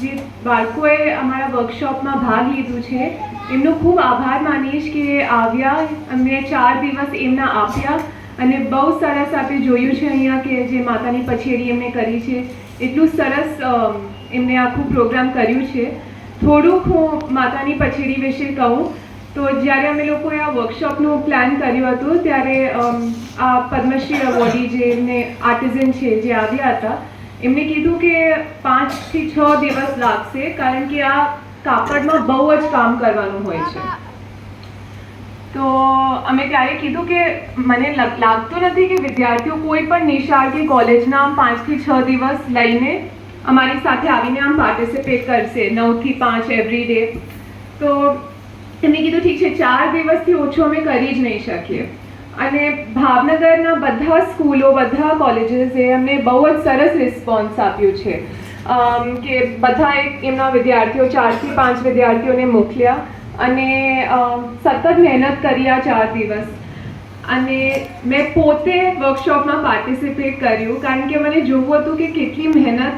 જે બાળકોએ અમારા વર્કશોપમાં ભાગ લીધું છે એમનો ખૂબ આભાર માનીશ કે આવ્યા, અમને 4 દિવસ એમના આપ્યા અને બહુ સરસ આપણે જોયું છે અહીંયા કે જે માતાની પછેરી એમને કરી છે, એટલું સરસ એમને આખું પ્રોગ્રામ કર્યું છે. થોડુંક હું માતાની પછેરી વિશે કહું તો જ્યારે અમે લોકોએ આ વર્કશોપનું પ્લાન કર્યું હતું ત્યારે આ પદ્મશ્રી એવોર્ડી જે એમને આર્ટિઝન છે જે આવ્યા હતા એમને કીધું કે 5 થી 6 દિવસ લાગશે કારણ કે આ કાપડમાં બહુ જ કામ કરવાનું હોય છે. તો અમે ત્યારે કીધું કે મને લાગતું નથી કે વિદ્યાર્થીઓ કોઈ પણ નિશાળ કે કોલેજના 5 થી 6 દિવસ લઈને અમારી સાથે આવીને આમ પાર્ટિસિપેટ કરશે 9 થી 5 એવરી ડે. તો એમને કીધું ઠીક છે 4 દિવસથી ઓછું અમે કરી જ નહીં શકીએ. અને ભાવનગરના બધા સ્કૂલો, બધા કોલેજીસે અમને બહુ જ સરસ રિસ્પોન્સ આપ્યું છે કે બધાએ એમના વિદ્યાર્થીઓ 4 થી 5 વિદ્યાર્થીઓને મોકલ્યા અને સતત મહેનત કરી આ 4 દિવસ. અને મેં પોતે વર્કશોપમાં પાર્ટિસિપેટ કર્યું કારણ કે મને જોવું હતું કે કેટલી મહેનત